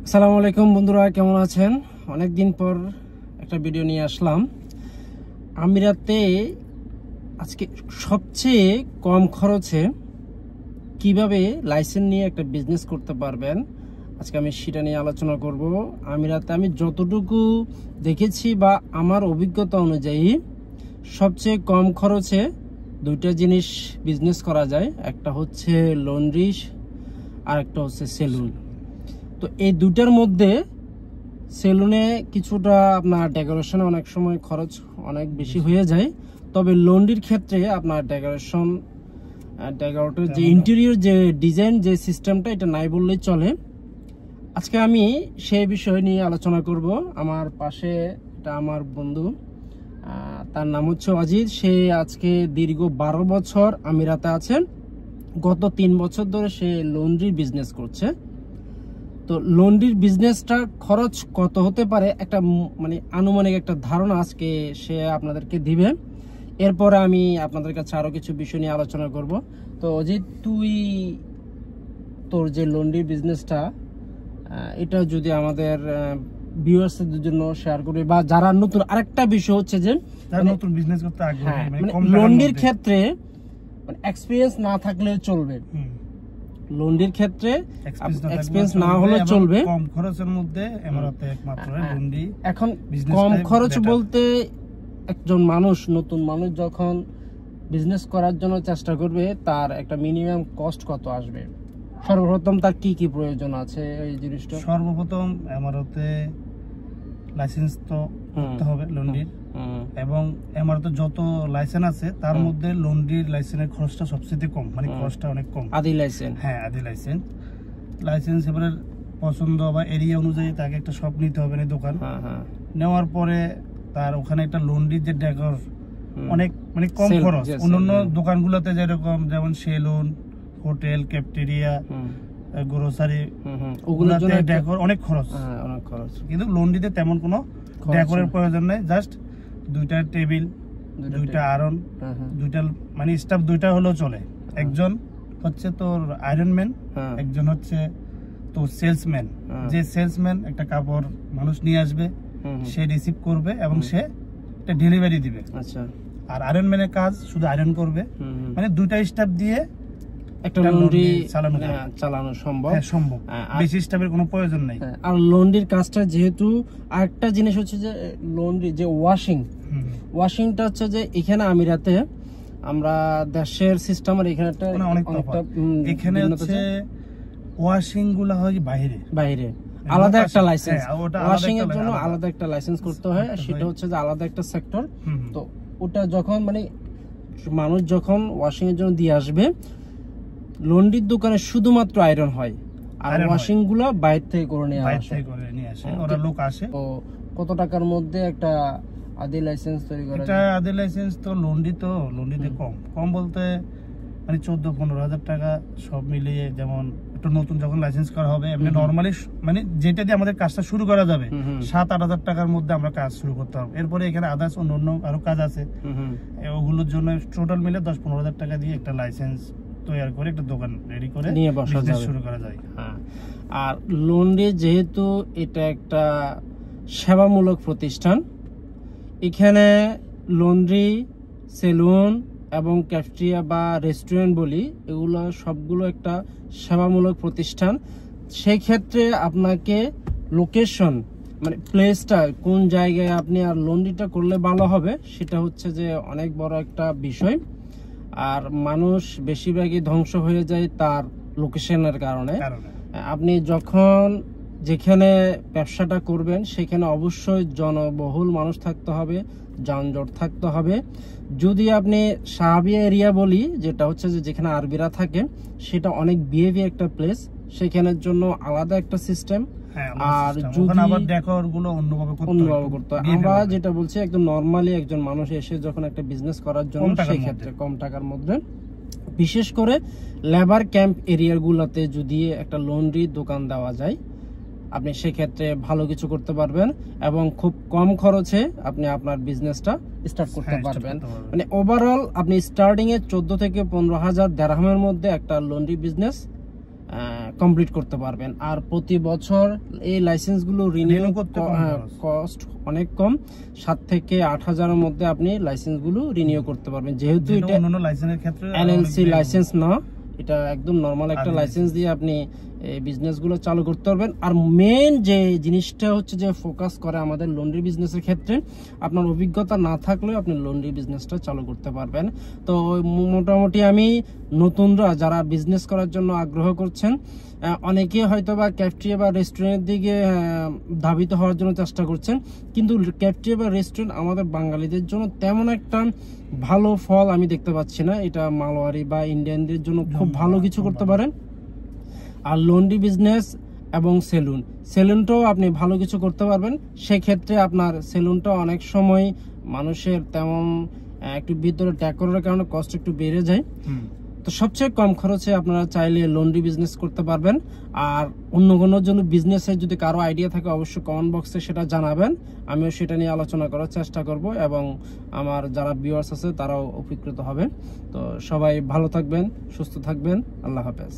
আসসালামু আলাইকুম বন্ধুরা, কেমন আছেন? অনেক দিন পর একটা ভিডিও নিয়ে আসলাম। আমিরাতে আজকে সবচেয়ে কম খরচে কিভাবে লাইসেন্স নিয়ে একটা বিজনেস করতে পারবেন, আজকে আমি সেটা নিয়ে আলোচনা করব। আমিরাতে আমি যতটুকু দেখেছি বা আমার অভিজ্ঞতা অনুযায়ী সবচেয়ে কম খরচে দুইটা জিনিস বিজনেস করা যায়। একটা হচ্ছে লন্ড্রি আর একটা হচ্ছে সেলুন। তো এই দুটার মধ্যে সেলুনে কিছুটা আপনার ডেকোরেশনে অনেক সময় খরচ অনেক বেশি হয়ে যায়, তবে লন্ড্রির ক্ষেত্রে আপনার ডেকোরেটর যে ইন্টেরিয়র যে ডিজাইন যে সিস্টেমটা, এটা নাই বললেই চলে। আজকে আমি সেই বিষয় নিয়ে আলোচনা করব। আমার পাশে এটা আমার বন্ধু, তার নাম হচ্ছে অজিত। সে আজকে দীর্ঘ 12 বছর আমিরাতে আছেন। গত 3 বছর ধরে সে লন্ড্রির বিজনেস করছে। তো লন্ড্রির বিজনেসটা খরচ কত হতে পারে একটা মানে আনুমানিক একটা ধারণা আজকে সে আপনাদেরকে দিবে। এরপরে আমি আপনাদের কাছে আরো কিছু বিষয় নিয়ে আলোচনা করব। তো অজিত, তুই তোর যে লন্ড্রির বিজনেসটা, এটা যদি আমাদের ভিউয়ার্সদের জন্য শেয়ার করবি, বা যারা নতুন, আরেকটা বিষয় হচ্ছে যে যারা নতুন বিজনেস করতে আগ্রহী, মানে লন্ড্রির ক্ষেত্রে মানে এক্সপেরিয়েন্স না থাকলেও চলবে। লন্ড্রির ক্ষেত্রে এক্সপেরিয়েন্স না হলে চলবে, কম খরচের মধ্যে এমরাতে একমাত্র লন্ড্রি। এখন কম খরচ বলতে একজন মানুষ, নতুন মানুষ যখন বিজনেস করার জন্য চেষ্টা করবে, তার একটা মিনিমাম কস্ট কত আসবে? সর্বপ্রথম তার কি কি প্রয়োজন আছে এই জিনিসটা? সর্বপ্রথম এমরাতে লাইসেন্স তো করতে হবে লন্ড্রির, এবং এমরাতে যত লাইসেন্স আছে তার মধ্যে লন্ড্রির লাইসেন্সের খরচটা সবচেয়ে কম, মানে খরচটা অনেক কম। আদি লাইসেন্স? হ্যাঁ, আদি লাইসেন্স এবারে পছন্দ বা এরিয়া অনুযায়ী তাকে একটা শপ নিতে হবে, না দোকান। নেওয়ার পরে তার ওখানে একটা লন্ড্রির যে ডেকর অনেক মানে কম খরচ। অন্যান্য দোকানগুলোতে যেরকম, যেমন সেলুন, হোটেল, ক্যাফটেরিয়া, গ্রোসারি, ওগুলোতে ডেকর অনেক খরচ, কিন্তু লন্ড্রিতে তেমন কোনো ডেকরের প্রয়োজন নেই। জাস্ট দুইটা টেবিল, দুইটা আয়রন, দুইটা মানে স্টাফ দুইটা হলেও চলে। একজন হচ্ছে তোর আয়রনম্যান, একজন হচ্ছে তোর সেলসম্যান। যে সেলসম্যান একটা কাপড় মানুষ নিয়ে আসবে, সে রিসিভ করবে এবং সে একটা ডেলিভারি দিবে। আচ্ছা। আর আয়রনম্যানের কাজ শুধু আয়রন করবে। মানে দুইটা স্টাফ দিয়ে একটা লন্ড্রি চালানো সম্ভব। সম্ভব, বেশি স্টাফের কোনো প্রয়োজন নাই। আর লন্ড্রির কাজটা যেহেতু, আরেকটা জিনিস হচ্ছে যে লন্ড্রি যে ওয়াশিংটা হচ্ছে যে এখানে আমিরাতে আমরা দেশের সিস্টেম আর এখানে এখানে হচ্ছে ওয়াশিং গুলা হয় বাইরে আলাদা একটা লাইসেন্স, ওয়াশিং এর জন্য আলাদা একটা লাইসেন্স করতে হয়। সেটা হচ্ছে যে আলাদা একটা সেক্টর। তো ওটা যখন মানে মানুষ যখন ওয়াশিং এর জন্য দিয়ে আসবে, লন্ড্রির দোকানে শুধুমাত্র আয়রন হয়, আর ওয়াশিং গুলো বাইরে থেকে করে নিয়ে আসে, ওরা লোক আসে। তো কত টাকার মধ্যে একটা আদি লাইসেন্স তৈরি করা যায়? এটা আদি লাইসেন্স তো লন্ড্রিতে কম বলতে মানে 14-15 হাজার টাকা সব মিলিয়ে। যেমন একটা নতুন যখন লাইসেন্স করা হবে, এমনি নরমালি মানে যেটা দিয়ে আমাদের কাজটা শুরু করা যাবে, 7-8 হাজার টাকার মধ্যে আমরা কাজ শুরু করতে হবে। এরপরে এখানে আদার্স অন্য আরো কাজ আছে, ওগুলোর জন্য টোটাল মিলে 10-15 হাজার টাকা দিয়ে একটা লাইসেন্স তৈরি করে একটা দোকান রেডি করে নিয়ে বিজনেস শুরু করা যায়। আর লন্ড্রি যেহেতু এটা একটা সেবামূলক প্রতিষ্ঠান, এখানে লন্ড্রি, সেলুন এবং ক্যাফেটেরিয়া বা রেস্টুরেন্ট বলি, এগুলো সবগুলো একটা সেবামূলক প্রতিষ্ঠান। সেই ক্ষেত্রে আপনাকে লোকেশন মানে প্লেসটা কোন জায়গায় আপনি আর লন্ড্রিটা করলে ভালো হবে, সেটা হচ্ছে যে অনেক বড় একটা বিষয়। আর মানুষ বেশিরভাগই ধ্বংস হয়ে যায় তার লোকেশনের কারণে। আপনি যখন যেখানে ব্যবসাটা করবেন সেখানে অবশ্যই জনবহুল মানুষ থাকতে হবে, যানজট থাকতে হবে। যদি আপনি সাহাবিয়া এরিয়া বলি, যেটা হচ্ছে যে যেখানে আরবিরা থাকে, সেটা অনেক বিহেভি একটা প্লেস, সেখানের জন্য আলাদা একটা সিস্টেম। আর যদি অন্যভাবে করতে হয়, আমরা যেটা বলছি একদম নর্মালি একজন মানুষ এসে যখন একটা বিজনেস করার জন্য, সেই ক্ষেত্রে কম টাকার মধ্যে, বিশেষ করে লেবার ক্যাম্প এরিয়াগুলোতে যদি একটা লন্ড্রি দোকান দেওয়া যায়, আপনি সেক্ষেত্রে ভালো কিছু করতে পারবেন এবং খুব কম খরচে আপনি আপনার বিজনেসটা স্টার্ট করতে পারবেন। মানে ওভারঅল আপনি স্টার্টিং এ 14 থেকে 15 হাজার দিরহামের মধ্যে একটা লন্ড্রি বিজনেস কমপ্লিট করতে পারবেন। আর প্রতি বছর এই লাইসেন্সগুলো রিনিউ করতে কস্ট অনেক কম, 7 থেকে 8,000-এর মধ্যে আপনি লাইসেন্সগুলো রিনিউ করতে পারবেন। যেহেতু এটা অন্যান্য লাইসেন্সের ক্ষেত্রে এলএলসি লাইসেন্স না, এটা একদম নরমাল একটা লাইসেন্স দিয়ে আপনি এই বিজনেসগুলো চালু করতে পারবেন। আর মেইন যে জিনিসটা হচ্ছে যে ফোকাস করে আমাদের লন্ড্রি বিজনেসের ক্ষেত্রে, আপনার অভিজ্ঞতা না থাকলেও আপনি লন্ড্রি বিজনেসটা চালু করতে পারবেন। তো মোটামুটি আমি নতুনরা যারা বিজনেস করার জন্য আগ্রহ করছেন, অনেকে হয়তো বা ক্যাফেটেরিয়া বা রেস্টুরেন্টের দিকে ধাবিত হওয়ার জন্য চেষ্টা করছেন, কিন্তু ক্যাফেটেরিয়া বা রেস্টুরেন্ট আমাদের বাঙালিদের জন্য তেমন একটা ভালো ফল আমি দেখতে পাচ্ছি না। এটা মালওয়ারি বা ইন্ডিয়ানদের জন্য খুব ভালো কিছু করতে পারেন। আর লন্ড্রি বিজনেস এবং সেলুনটাও আপনি ভালো কিছু করতে পারবেন। সেক্ষেত্রে আপনার সেলুনটা অনেক সময় মানুষের তেমন একটু ভিতরে ট্যাগ করার কারণে কষ্ট একটু বেড়ে যায়। তো সবচেয়ে কম খরচে আপনারা চাইলে লন্ড্রি বিজনেস করতে পারবেন। আর অন্য কোনো জন্য বিজনেসের যদি কারো আইডিয়া থাকে অবশ্যই কমেন্ট বক্সে সেটা জানাবেন, আমিও সেটা নিয়ে আলোচনা করার চেষ্টা করব এবং আমার যারা ভিউয়ার্স আছে তারাও উপকৃত হবেন। তো সবাই ভালো থাকবেন, সুস্থ থাকবেন, আল্লাহ হাফেজ।